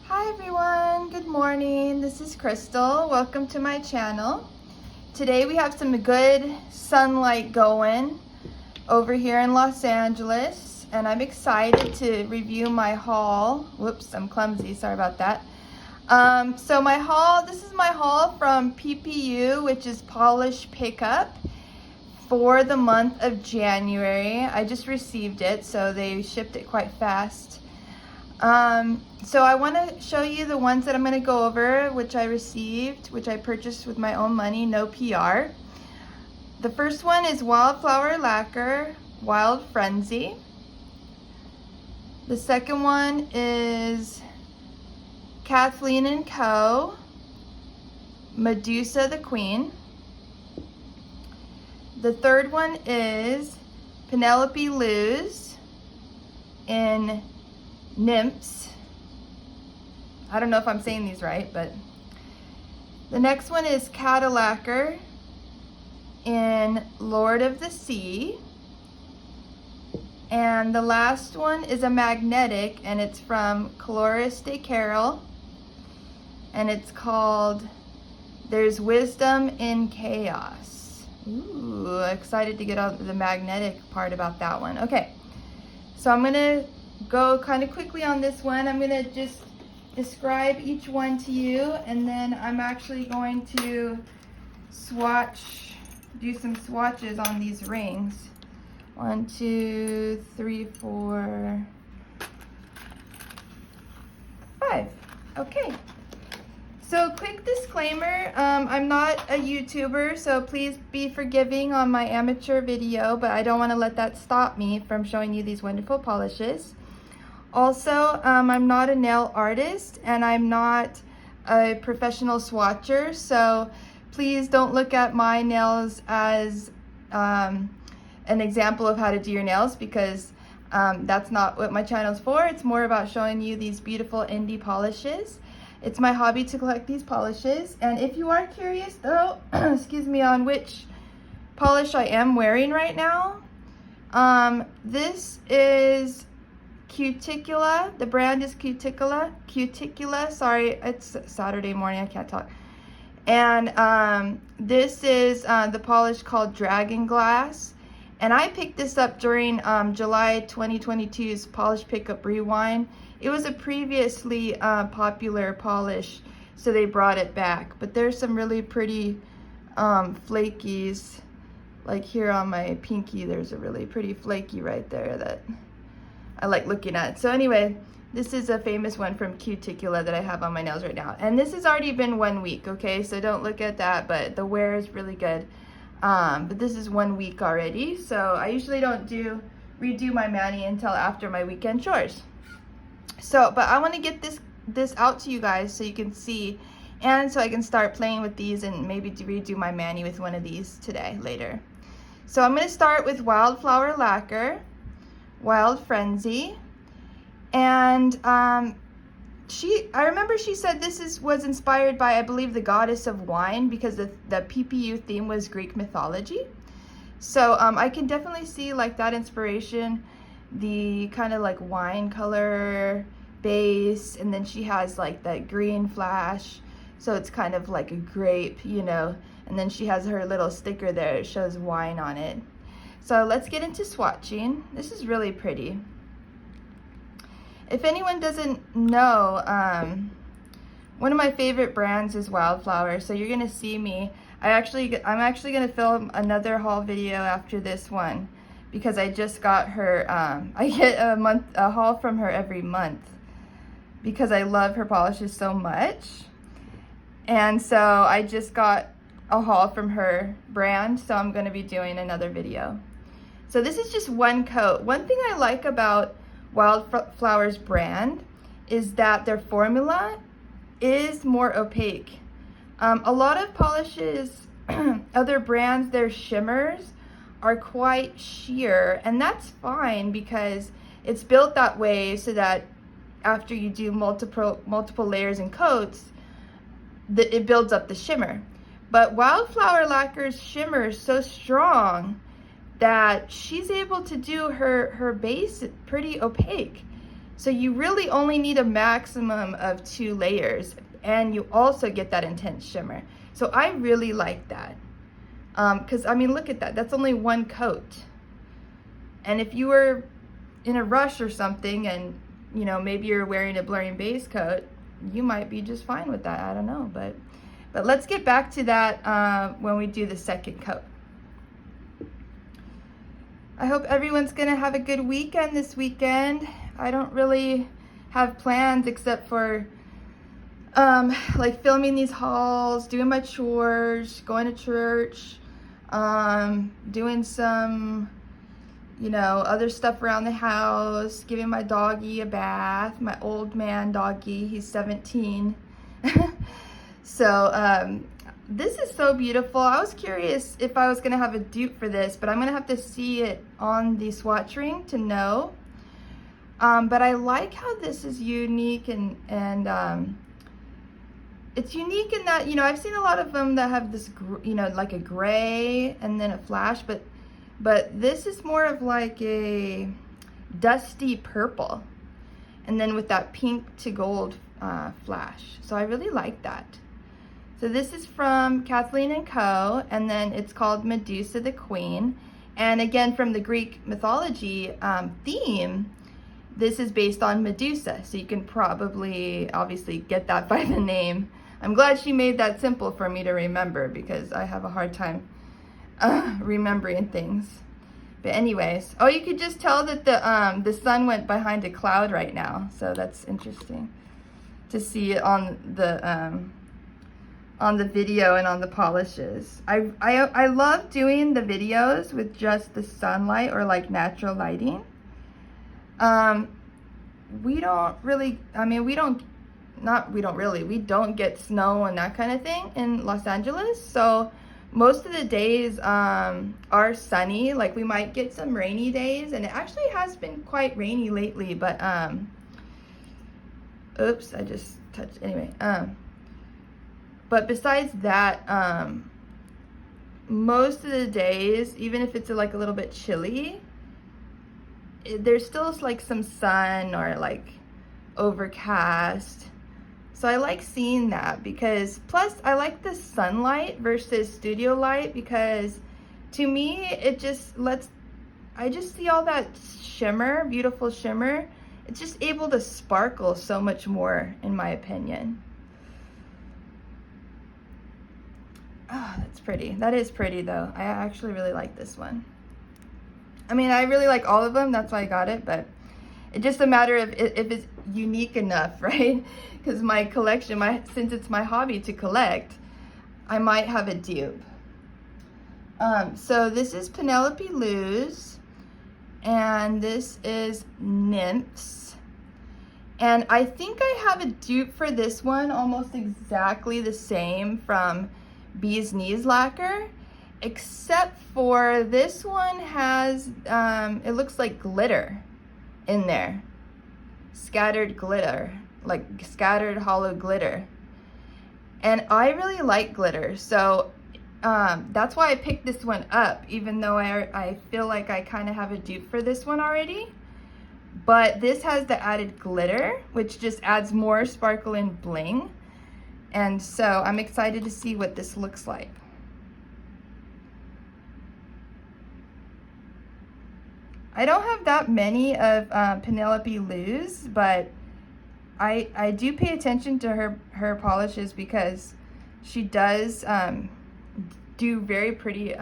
Hi everyone, good morning. This is Crystal. Welcome to my channel. Today we have some good sunlight going over here in Los Angeles, and I'm excited to review my haul. Whoops, I'm clumsy, sorry about that. So my haul, this is my haul from PPU, which is Polish Pickup, for the month of January. I just received it, so they shipped it quite fast. So I want to show you the ones that I'm going to go over, which I received, which I purchased with my own money, no PR. The first one is Wildflower Lacquer, Wild Frenzy. The second one is Kathleen and Co., Medusa the Queen. The third one is Penelope Luz in Nymphs. I don't know if I'm saying these right, but the next one is Cadillaquer in Lord of the Sea. And the last one is a magnetic, and it's from Colores de Carol, and it's called There's Wisdom in Chaos. Ooh, excited to get on the magnetic part about that one. Okay, so I'm gonna go kind of quickly on this one. I'm gonna just describe each one to you, and then I'm actually going to do some swatches on these rings. 1, 2, 3, 4, 5. Okay. So quick disclaimer, I'm not a YouTuber, so please be forgiving on my amateur video, but I don't want to let that stop me from showing you these wonderful polishes. Also, I'm not a nail artist, and I'm not a professional swatcher, so please don't look at my nails as an example of how to do your nails, because that's not what my channel's for. It's more about showing you these beautiful indie polishes. It's my hobby to collect these polishes, and if you are curious though, excuse me, on which polish I am wearing right now, this is Cuticula. The brand is Cuticula. Sorry, it's Saturday morning, I can't talk. And this is the polish called Dragon Glass, and I picked this up during July 2022's Polish Pickup Rewind. It was a previously popular polish, so they brought it back. But there's some really pretty flakies, like here on my pinky, there's a really pretty flaky right there that I like looking at. So anyway, this is a famous one from Cuticula that I have on my nails right now. And this has already been 1 week, okay? So don't look at that, but the wear is really good. But this is 1 week already, so I usually don't redo my mani until after my weekend chores. So, but I want to get this out to you guys so you can see, and so I can start playing with these and maybe redo my mani with one of these later. So I'm going to start with Wildflower Lacquer, Wild Frenzy, and I remember she said this was inspired by, I believe, the goddess of wine, because the PPU theme was Greek mythology. So I can definitely see like that inspiration, the kind of like wine color base, and then she has like that green flash, so it's kind of like a grape, you know, and then she has her little sticker there, it shows wine on it. So let's get into swatching. This is really pretty. If anyone doesn't know, one of my favorite brands is Wildflower, so you're gonna see me. I'm actually gonna film another haul video after this one, because I just got her. I get a haul from her every month because I love her polishes so much, and so I just got a haul from her brand. So I'm gonna be doing another video. So this is just one coat. One thing I like about Wildflower's brand is that their formula is more opaque. A lot of polishes, other brands, their shimmers are quite sheer, and that's fine because it's built that way so that after you do multiple layers and coats, it builds up the shimmer. But Wildflower Lacquer's shimmer is so strong that she's able to do her base pretty opaque. So you really only need a maximum of 2 layers, and you also get that intense shimmer. So I really like that. Because I mean, look at that, that's only 1 coat. And if you were in a rush or something, and you know, maybe you're wearing a blurring base coat, you might be just fine with that. I don't know, but let's get back to that when we do the second coat. I hope everyone's gonna have a good weekend this weekend. I don't really have plans except for like filming these hauls, doing my chores, going to church, doing some, you know, other stuff around the house, giving my doggy a bath, my old man doggy, he's 17. So this is so beautiful. I was curious if I was gonna have a dupe for this, but I'm gonna have to see it on the swatch ring to know. But I like how this is unique, and it's unique in that, you know, I've seen a lot of them that have this, you know, like a gray and then a flash, but this is more of like a dusty purple, and then with that pink to gold flash. So I really like that. So this is from Kathleen & Co., and then it's called Medusa the Queen. And again, from the Greek mythology theme, this is based on Medusa. So you can probably, obviously, get that by the name. I'm glad she made that simple for me to remember, because I have a hard time remembering things. But anyways, oh, you could just tell that the sun went behind a cloud right now. So that's interesting to see it on the video and on the polishes. I love doing the videos with just the sunlight or like natural lighting. We don't really, I mean, we don't get snow and that kind of thing in Los Angeles. So most of the days are sunny. Like we might get some rainy days, and it actually has been quite rainy lately, but oops, I just touched, anyway. But besides that, most of the days, even if it's like a little bit chilly, there's still like some sun or like overcast. So I like seeing that, because plus I like the sunlight versus studio light, because to me it just I just see all that shimmer, beautiful shimmer. It's just able to sparkle so much more, in my opinion. Oh, that's pretty. That is pretty though. I actually really like this one. I mean, I really like all of them, that's why I got it, but it's just a matter of if it's unique enough, right? Because my collection, since it's my hobby to collect, I might have a dupe. So this is Penelope Lou's, and this is Nymphs. And I think I have a dupe for this one, almost exactly the same, from Bee's Knees Lacquer, except for this one has, it looks like glitter in there. Scattered glitter, like scattered hollow glitter. And I really like glitter, so that's why I picked this one up, even though I feel like I kind of have a dupe for this one already. But this has the added glitter, which just adds more sparkle and bling. And so I'm excited to see what this looks like. I don't have that many of Penelope Lou's, but I do pay attention to her polishes, because she does do very pretty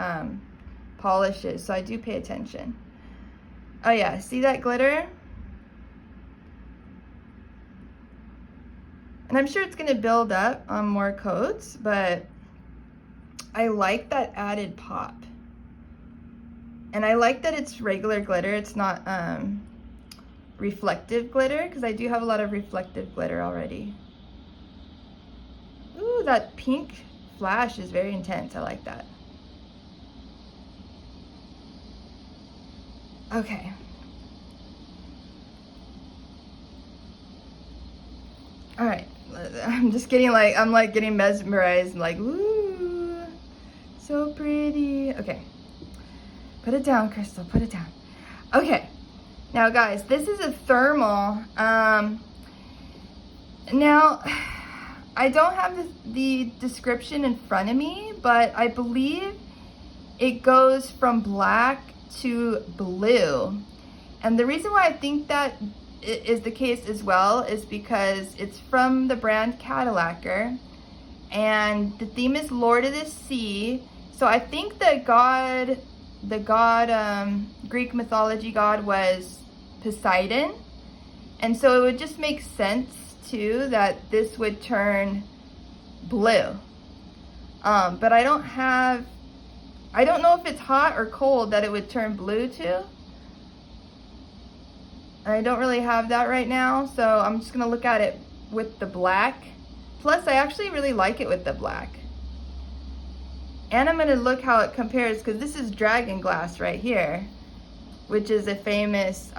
polishes, so I do pay attention. Oh yeah, see that glitter? And I'm sure it's gonna build up on more coats, but I like that added pop. And I like that it's regular glitter, it's not reflective glitter, because I do have a lot of reflective glitter already. Ooh, that pink flash is very intense, I like that. Okay. All right, I'm just getting like, I'm like getting mesmerized. I'm like, ooh, so pretty. Okay, put it down, Crystal, put it down. Okay, Now guys, this is a thermal. Now, I don't have the description in front of me, but I believe it goes from black to blue. And the reason why I think that is the case as well is because it's from the brand Cadillaquer, and the theme is Lord of the Sea. So I think the Greek mythology god was Poseidon, and so it would just make sense too that this would turn blue. But I don't know if it's hot or cold that it would turn blue to. I don't really have that right now, so I'm just gonna look at it with the black. Plus, I actually really like it with the black. And I'm gonna look how it compares, because this is dragon glass right here, which is a famous,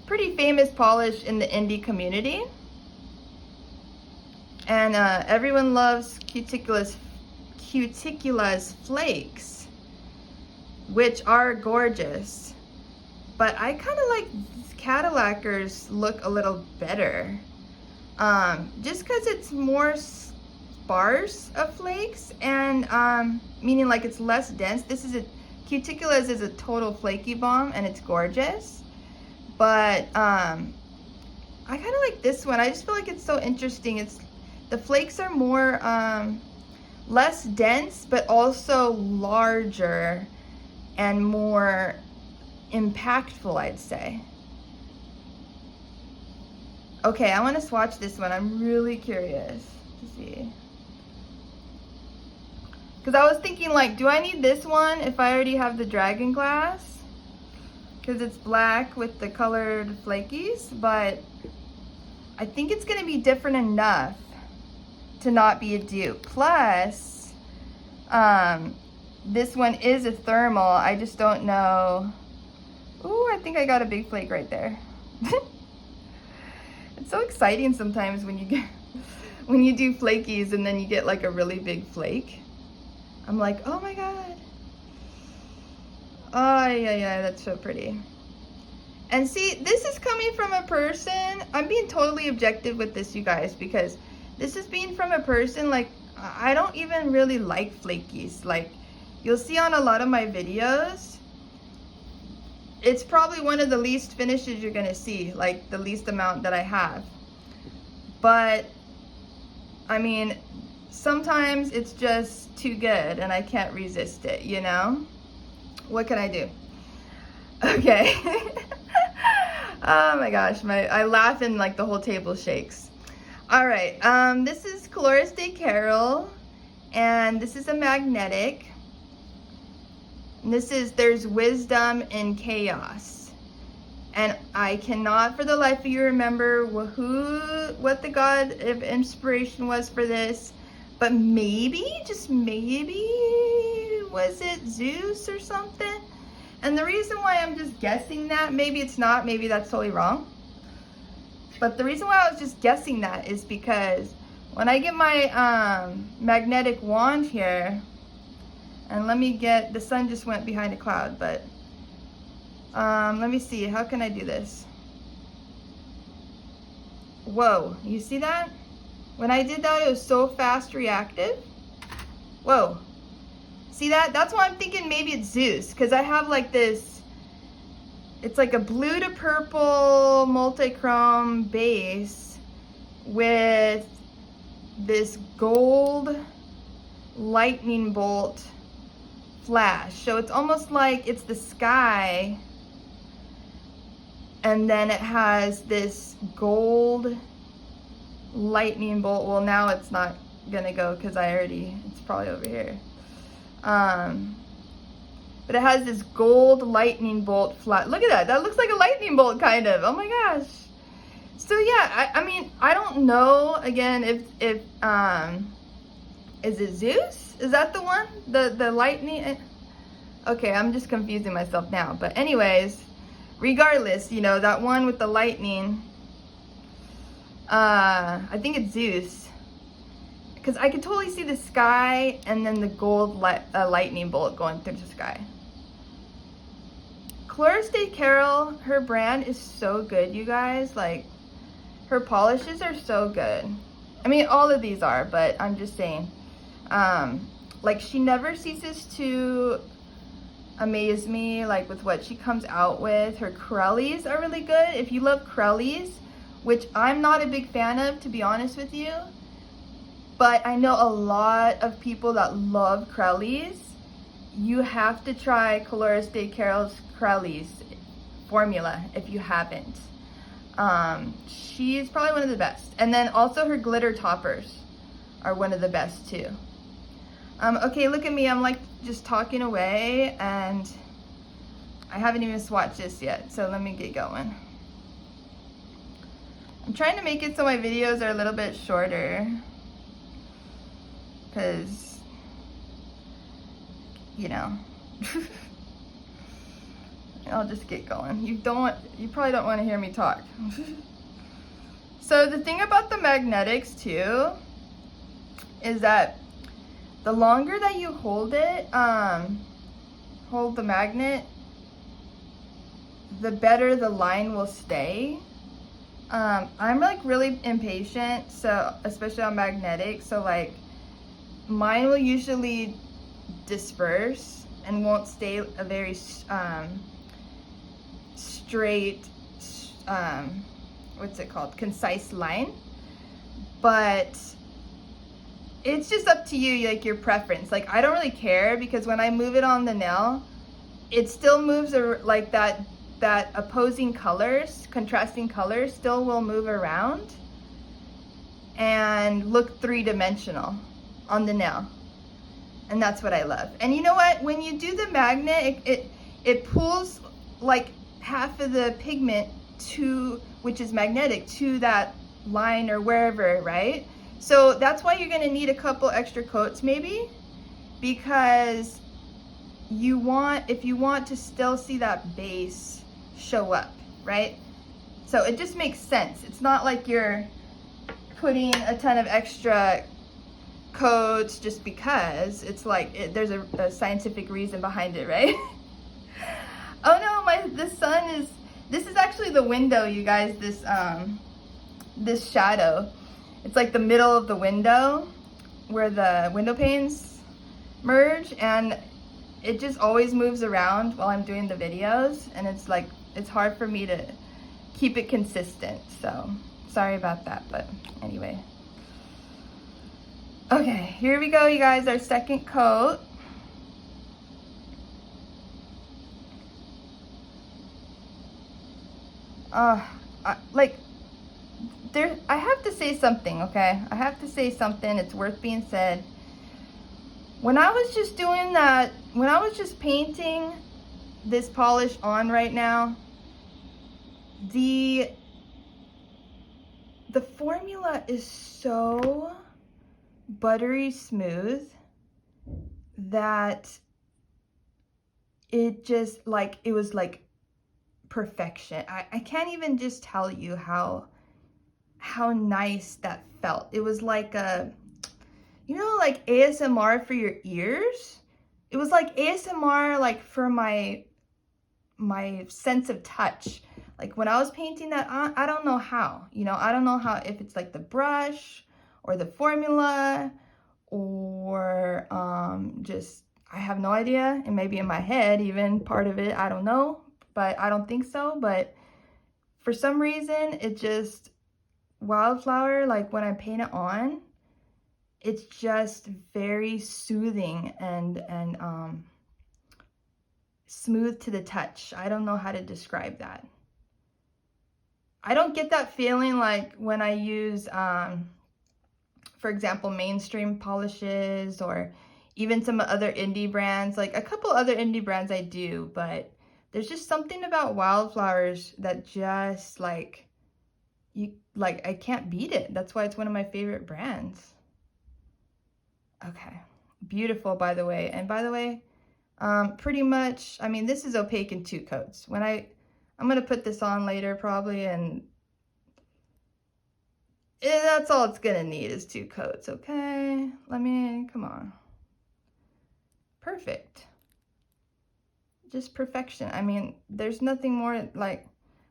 pretty famous polish in the indie community. And everyone loves Cuticula's flakes, which are gorgeous. But I kind of like Cadillaquer's look a little better. Just because it's more sparse of flakes, and meaning like it's less dense. Cuticula's is a total flaky bomb, and it's gorgeous. But I kind of like this one. I just feel like it's so interesting. The flakes are more less dense, but also larger and more impactful, I'd say. Okay, I want to swatch this one. I'm really curious to see. Because I was thinking, like, do I need this one if I already have the dragon glass? Because it's black with the colored flakies, but I think it's going to be different enough to not be a dupe. Plus, this one is a thermal. I just don't know. Ooh, I think I got a big flake right there. It's so exciting sometimes when you do flakies and then you get like a really big flake. I'm like, oh my god. Oh yeah, that's so pretty. And see, this is coming from a person. I'm being totally objective with this, you guys, because this is being from a person, like, I don't even really like flakies. Like, you'll see on a lot of my videos, it's probably one of the least finishes you're gonna see, like the least amount that I have. But I mean, sometimes it's just too good and I can't resist it, you know? What can I do? Okay. Oh my gosh, I laugh and like the whole table shakes. All right, this is Colores de Carol, and this is a magnetic. And there's wisdom in chaos. And I cannot for the life of you remember what the god of inspiration was for this. But maybe, just maybe, was it Zeus or something? And the reason why I'm just guessing that, maybe it's not, maybe that's totally wrong. But the reason why I was just guessing that is because when I get my magnetic wand here, and let me get, the sun just went behind a cloud, but let me see, how can I do this? Whoa, you see that? When I did that, it was so fast reactive. Whoa, see that? That's why I'm thinking maybe it's Zeus, because I have like this, it's like a blue to purple multi-chrome base with this gold lightning bolt flash. So it's almost like it's the sky, and then it has this gold lightning bolt. Well, now it's not gonna go because it's probably over here. But it has this gold lightning bolt flash. Look at that. That looks like a lightning bolt, kind of. Oh my gosh. So yeah, I mean, I don't know, again, if is it Zeus? Is that the one? The lightning? Okay, I'm just confusing myself now. But anyways, regardless, you know, that one with the lightning, I think it's Zeus. Because I could totally see the sky and then the gold lightning bolt going through the sky. Colores de Carol, her brand is so good, you guys. Like, her polishes are so good. I mean, all of these are, but I'm just saying. Like, she never ceases to amaze me, like, with what she comes out with. Her Corellis are really good. If you love Corellis, which I'm not a big fan of, to be honest with you, but I know a lot of people that love Corellis, you have to try Colores de Carol's Corellis formula if you haven't. She's probably one of the best. And then also her glitter toppers are one of the best too. Okay, look at me. I'm like just talking away and I haven't even swatched this yet. So let me get going. I'm trying to make it so my videos are a little bit shorter because, you know, I'll just get going. You probably don't want to hear me talk. So the thing about the magnetics too is that the longer that you hold it, hold the magnet, the better the line will stay. I'm like really impatient, so especially on magnetic, so like mine will usually disperse and won't stay a very straight, what's it called, concise line. But it's just up to you, like your preference. Like I don't really care because when I move it on the nail, it still moves like that opposing colors, contrasting colors still will move around and look three-dimensional on the nail. And that's what I love. And you know what? When you do the magnet, it pulls like half of the pigment which is magnetic, to that line or wherever, right? So that's why you're gonna need a couple extra coats maybe, because if you want to still see that base show up, right? So it just makes sense. It's not like you're putting a ton of extra coats just because. It's like there's a scientific reason behind it, right? Oh no, this is actually the window, you guys. This shadow, it's like the middle of the window where the window panes merge, and it just always moves around while I'm doing the videos, and it's like it's hard for me to keep it consistent, so sorry about that. But anyway, okay, here we go, you guys, our second coat. I have to say something, okay? I have to say something. It's worth being said. When I was just doing that, when I was just painting this polish on right now, the formula is so buttery smooth that it just like, it was like perfection. I can't even just tell you how nice that felt. It was like like ASMR for your ears. It was like ASMR like for my sense of touch. Like when I was painting that on, I don't know how, I don't know how, if it's like the brush or the formula or just, I have no idea. It may be in my head, even part of it, I don't know, but I don't think so. But for some reason, it just, Wildflower, like when I paint it on, it's just very soothing and smooth to the touch. I don't know how to describe that. I don't get that feeling like when I use, for example, mainstream polishes or even some other indie brands. Like a couple other indie brands I do, but there's just something about Wildflowers that just like, I can't beat it. That's why it's one of my favorite brands. Okay, beautiful, by the way. And by the way, pretty much, I mean, this is opaque in 2 coats. When I'm gonna put this on later probably, and that's all it's gonna need is 2 coats, okay? Come on. Perfect. just perfection. I mean, there's nothing more, like,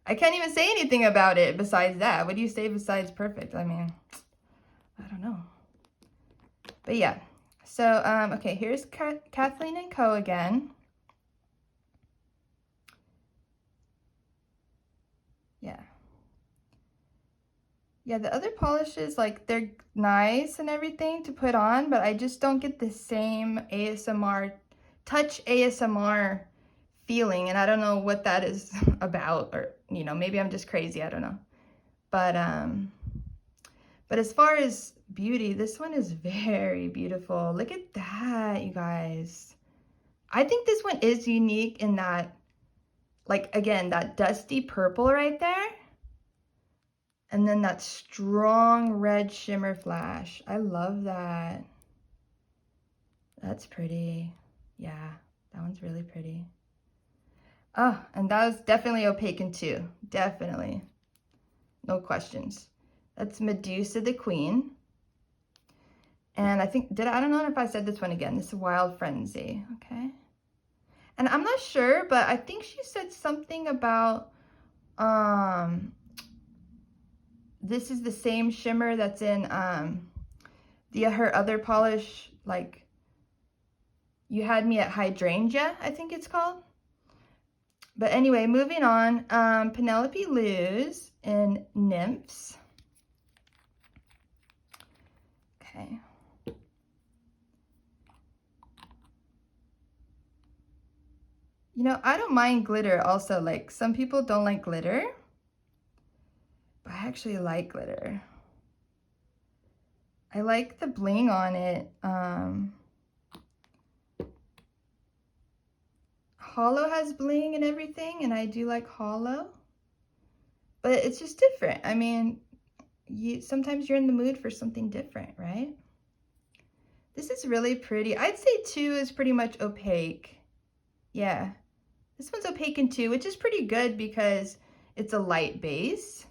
I can't even say anything about it besides that. What do you say besides perfect? I mean, I don't know. But yeah, so, okay, here's Kathleen and Co. again. Yeah. Yeah, the other polishes, like, they're nice and everything to put on, but I just don't get the same ASMR, touch ASMR feeling, and I don't know what that is about, or, you know, maybe I'm just crazy, I don't know. But as far as beauty, this one is very beautiful. Look at that, you guys. I think this one is unique in that, like, again, that dusty purple right there. And then that strong red shimmer flash. I love that. That's pretty. Yeah, that one's really pretty. Oh, and that was definitely opaque too. Definitely. No questions. That's Medusa the Queen. And I think, I don't know if I said this one again. This is Wild Frenzy, okay? And I'm not sure, but I think she said something about, this is the same shimmer that's in her other polish, like You Had Me at Hydrangea, I think it's called. But anyway, moving on, Penelope Luz in Nymphs. Okay. You know, I don't mind glitter also. Like, some people don't like glitter, but I actually like glitter. I like the bling on it. Hollow has bling and everything, and I do like Hollow, but it's just different. I mean, sometimes you're in the mood for something different, right? This is really pretty. I'd say 2 is pretty much opaque. Yeah, this one's opaque in 2, which is pretty good because it's a light base.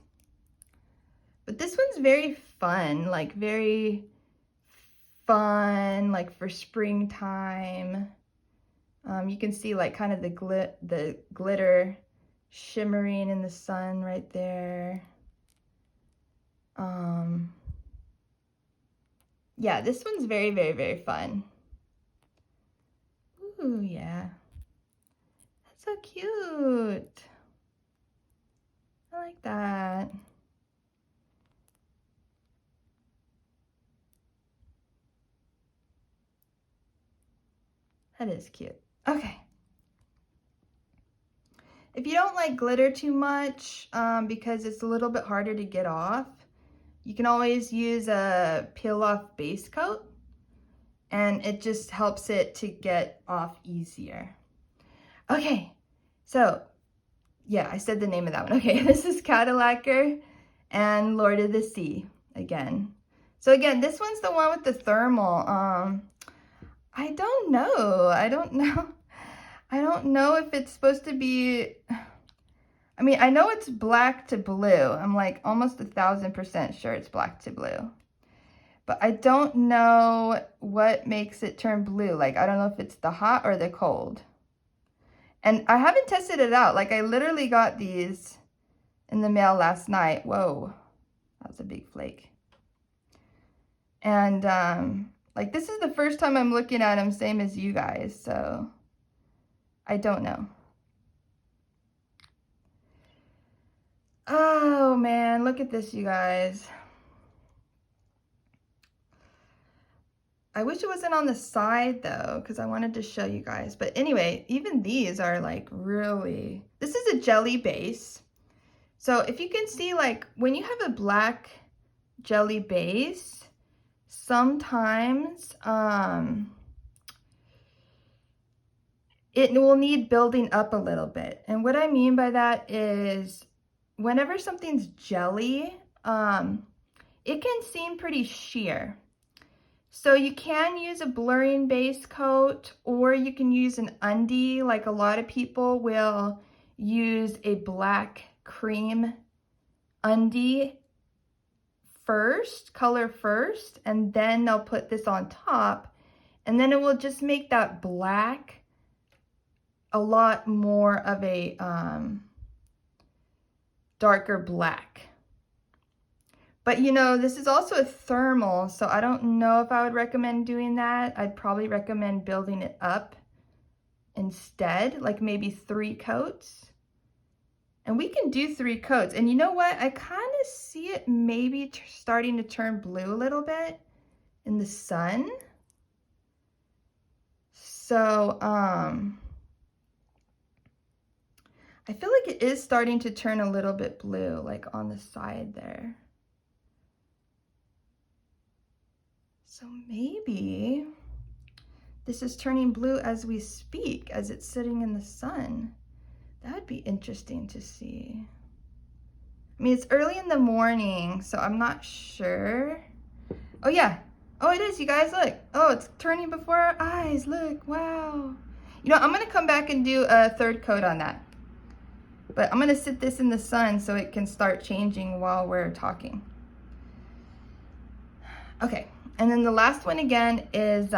But this one's very fun, like very fun, like for springtime. You can see like kind of the glitter shimmering in the sun right there. Yeah, this one's very, very, very fun. Ooh, yeah. That's so cute. I like that. That is cute. Okay. If you don't like glitter too much, because it's a little bit harder to get off, you can always use a peel-off base coat, and it just helps it to get off easier. Okay, so, yeah, I said the name of that one. Okay, this is Cadillaquer and Lord of the Sea again. So again, this one's the one with the thermal. I don't know. I don't know if it's supposed to be, I mean, I know it's black to blue. I'm like almost 1,000% sure it's black to blue. But I don't know what makes it turn blue. Like, I don't know if it's the hot or the cold. And I haven't tested it out. Like, I literally got these in the mail last night. Whoa, that was a big flake. And, like, this is the first time I'm looking at them, same as you guys, so I don't know. Oh, man, look at this, you guys. I wish it wasn't on the side, though, because I wanted to show you guys. But anyway, even these are, like, really... This is a jelly base. So if you can see, like, when you have a black jelly base, sometimes it will need building up a little bit. And what I mean by that is whenever something's jelly, it can seem pretty sheer. So you can use a blurring base coat, or you can use an undie. Like, a lot of people will use a black cream undie first, color first, and then they'll put this on top, and then it will just make that black a lot more of a darker black. But you know, this is also a thermal, so I don't know if I would recommend doing that. I'd probably recommend building it up instead, like maybe 3 coats. And we can do 3 coats. And you know what? I kind of see it maybe starting to turn blue a little bit in the sun. So, I feel like it is starting to turn a little bit blue, like on the side there. So maybe this is turning blue as we speak, as it's sitting in the sun. That would be interesting to see. I mean, it's early in the morning, so I'm not sure. Oh yeah. Oh, it is, you guys, look. Oh, it's turning before our eyes. Look, wow. You know, I'm gonna come back and do a 3rd coat on that. But I'm gonna sit this in the sun so it can start changing while we're talking. Okay, and then the last one again is,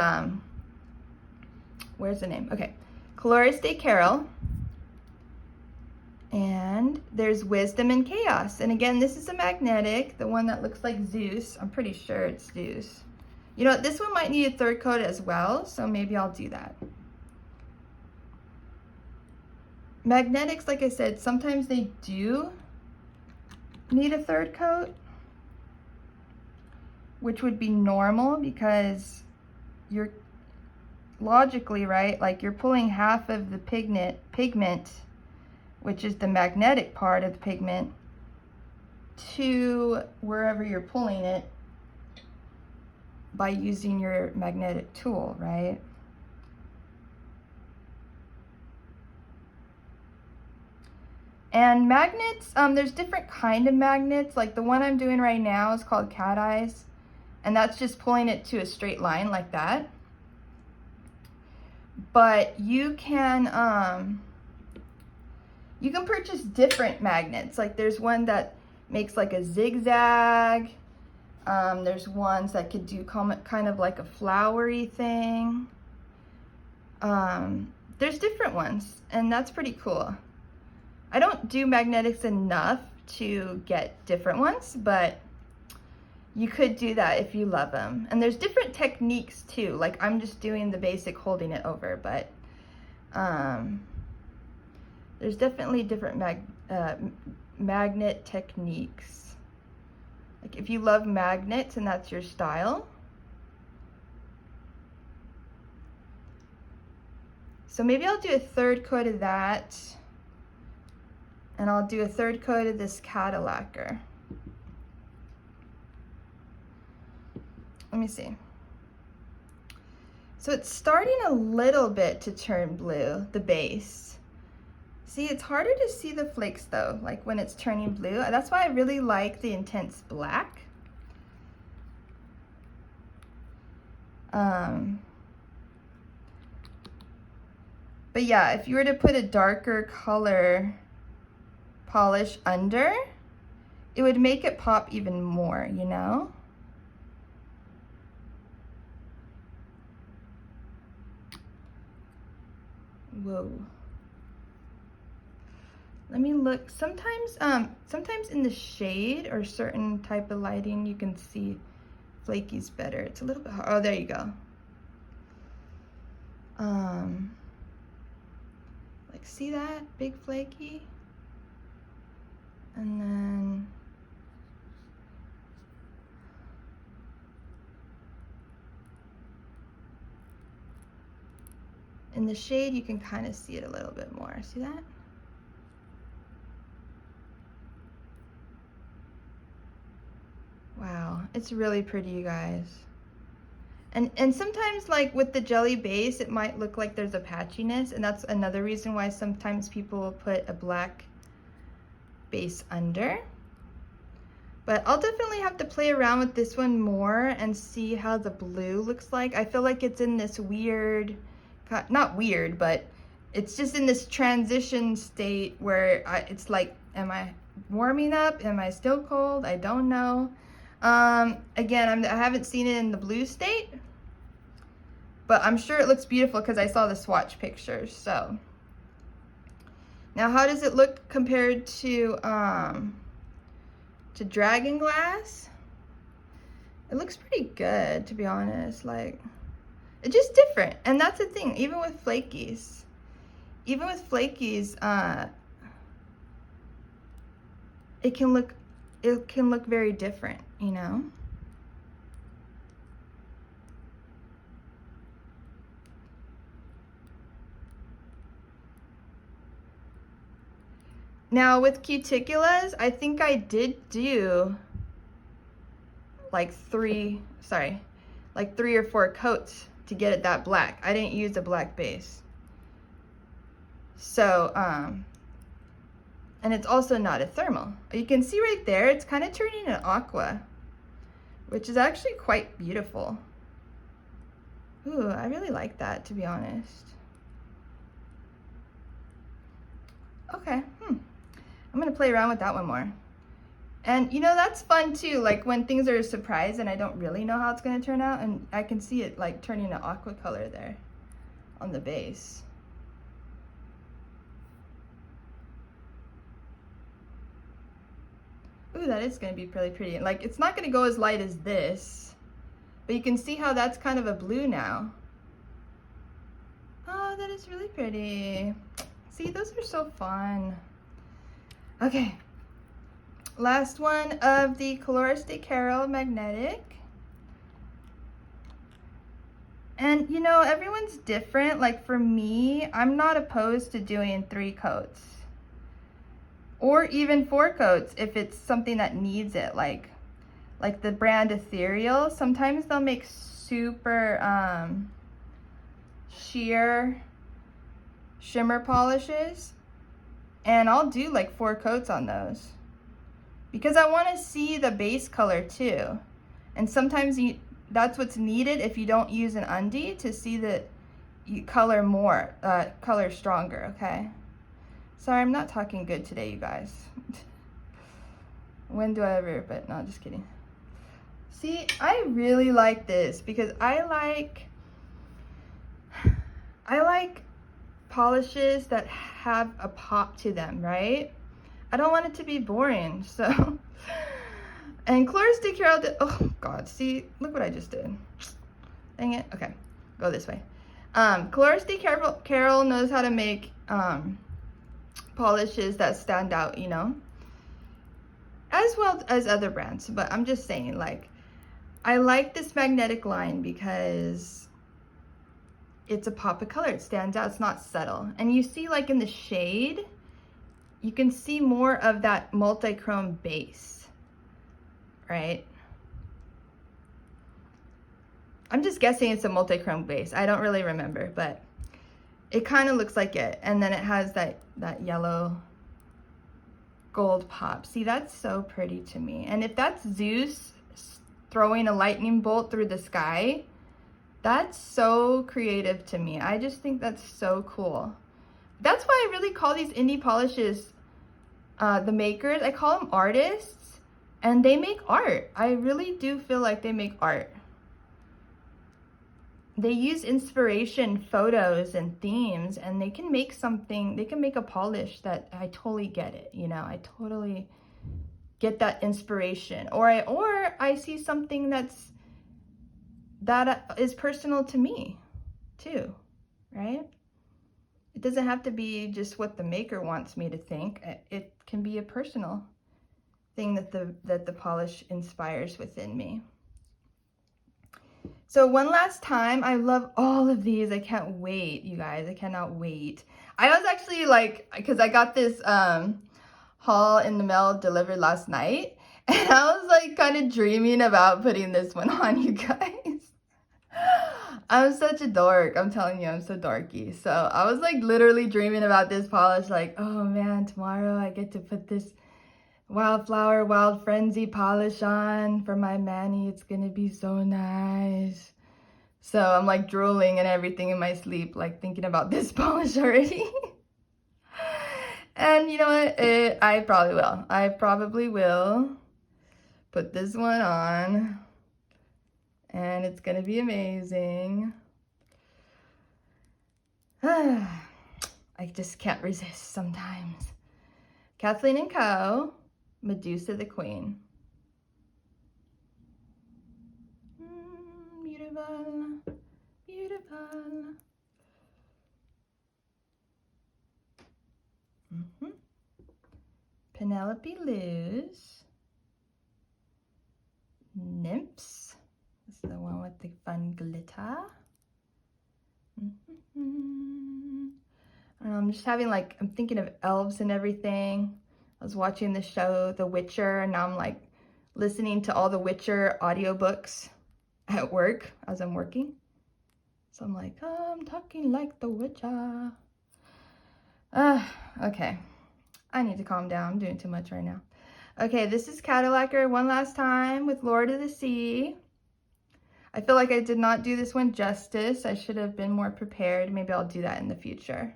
where's the name? Okay, Colores de Carol. And there's Wisdom and Chaos. And again, this is a magnetic, the one that looks like Zeus. I'm pretty sure it's Zeus. You know, this one might need a 3rd coat as well, so maybe I'll do that. Magnetics, like I said, sometimes they do need a 3rd coat, which would be normal because you're logically, right? Like you're pulling half of the pigment, which is the magnetic part of the pigment, to wherever you're pulling it by using your magnetic tool, right? And magnets, there's different kind of magnets. Like the one I'm doing right now is called cat eyes, and that's just pulling it to a straight line like that. But you can purchase different magnets. Like there's one that makes like a zigzag. There's ones that could do kind of like a flowery thing. There's different ones, and that's pretty cool. I don't do magnetics enough to get different ones, but you could do that if you love them. And there's different techniques too. Like I'm just doing the basic holding it over, but there's definitely different magnet techniques. Like if you love magnets and that's your style. So maybe I'll do a 3rd coat of that. And I'll do a 3rd coat of this Cadillaquer. Let me see. So it's starting a little bit to turn blue, the base. See, it's harder to see the flakes though, like when it's turning blue. That's why I really like the intense black. But yeah, if you were to put a darker color polish under, it would make it pop even more, you know? Whoa. Let me look. Sometimes in the shade or certain type of lighting, you can see flakies better. It's a little bit hard. Oh, there you go. Like see that big flaky? And then in the shade, you can kind of see it a little bit more. See that? Wow, it's really pretty, you guys. And sometimes, like with the jelly base, it might look like there's a patchiness, and that's another reason why sometimes people will put a black base under. But I'll definitely have to play around with this one more and see how the blue looks like. I feel like it's in this weird, not weird, but it's just in this transition state where it's like, am I warming up? Am I still cold? I don't know. Again, I haven't seen it in the blue state, but I'm sure it looks beautiful because I saw the swatch pictures. So Now, how does it look compared to Dragon Glass? It looks pretty good, to be honest. Like, it's just different. And that's the thing, even with flakies. Even with flakies, it can look very different, you know? Now with cuticulas, I think I did do like 3 or 4 coats to get it that black. I didn't use a black base. So, and it's also not a thermal. You can see right there, it's kind of turning an aqua, which is actually quite beautiful. Ooh, I really like that, to be honest. Okay, I'm gonna play around with that one more. And you know, that's fun too, like when things are a surprise and I don't really know how it's gonna turn out, and I can see it like turning an aqua color there on the base. Ooh, that is gonna be really pretty. Like, it's not gonna go as light as this, but you can see how that's kind of a blue now. Oh, that is really pretty. See, those are so fun. Okay, last one of the Cadillaquer magnetic. And you know, everyone's different. Like for me, I'm not opposed to doing 3 coats or even 4 coats if it's something that needs it, like the brand Ethereal. Sometimes they'll make super sheer shimmer polishes, and I'll do like 4 coats on those because I want to see the base color too. And sometimes that's what's needed if you don't use an undie, to see the color more, color stronger. Okay, sorry, I'm not talking good today, you guys. When do I ever? But no, just kidding. See, I really like this because I like polishes that have a pop to them, right? I don't want it to be boring, so. And Cadillaquer did, oh God, see, look what I just did. Dang it, okay, go this way. Cadillaquer knows how to make polishes that stand out, you know, as well as other brands, but I'm just saying, like, I like this magnetic line because it's a pop of color. It stands out. It's not subtle. And you see, like in the shade, you can see more of that multi-chrome base, right? I'm just guessing it's a multi-chrome base. I don't really remember, but it kind of looks like it. And then it has that yellow gold pop. See, that's so pretty to me. And if that's Zeus throwing a lightning bolt through the sky, that's so creative to me. I just think that's so cool. That's why I really call these indie polishes, the makers, I call them artists, and they make art. I really do feel like they make art. They use inspiration, photos, and themes, and they can make something, they can make a polish that I totally get it, you know, I totally get that inspiration. Or I see something that is personal to me too, right? It doesn't have to be just what the maker wants me to think. It can be a personal thing that the polish inspires within me. So one last time, I love all of these. I can't wait, you guys. I cannot wait. I was actually like, because I got this haul in the mail delivered last night, and I was like kind of dreaming about putting this one on, you guys. I'm such a dork. I'm telling you, I'm so dorky. So I was like literally dreaming about this polish, like, oh man, tomorrow I get to put this Wildflower Wild Frenzy polish on for my Manny. It's gonna be so nice. So I'm like drooling and everything in my sleep, like thinking about this polish already. And you know what? I probably will put this one on, and it's gonna be amazing. I I just can't resist sometimes. Kathleen and Co. Medusa the Queen. Beautiful, beautiful. Penelope Luz. Nymphs. This is the one with the fun glitter. I'm just having like, I'm thinking of elves and everything. I was watching the show The Witcher, and now I'm like listening to all the Witcher audiobooks at work as I'm working. So I'm like, oh, I'm talking like the Witcher. Okay. I need to calm down. I'm doing too much right now. Okay, this is Cadillaquer one last time with Lord of the Sea. I feel like I did not do this one justice. I should have been more prepared. Maybe I'll do that in the future.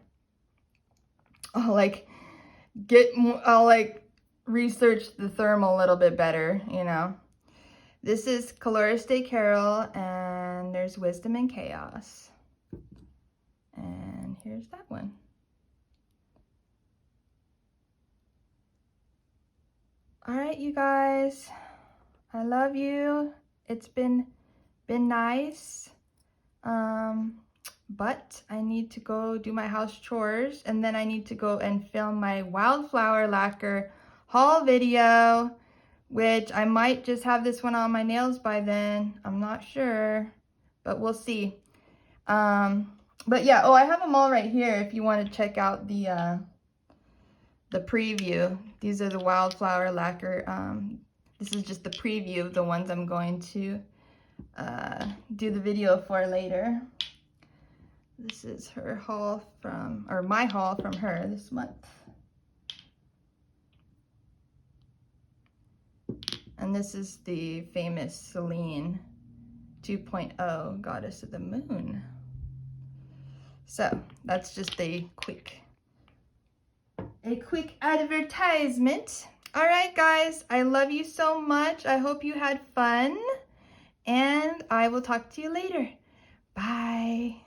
I'll research the thermal a little bit better, you know. This is Colores de Carol, and there's Wisdom and Chaos. And here's that one. All right, you guys, I love you. It's been nice. But I need to go do my house chores, and then I need to go and film my Wildflower lacquer haul video, which I might just have this one on my nails by then. I'm not sure, but we'll see. But yeah, oh, I have them all right here if you want to check out the preview. These are the Wildflower lacquer. This is just the preview of the ones I'm going to do the video for later. This is her haul from, or my haul from her this month. And this is the famous Celine 2.0 Goddess of the Moon. So that's just a quick advertisement. All right, guys, I love you so much. I hope you had fun, and I will talk to you later. Bye.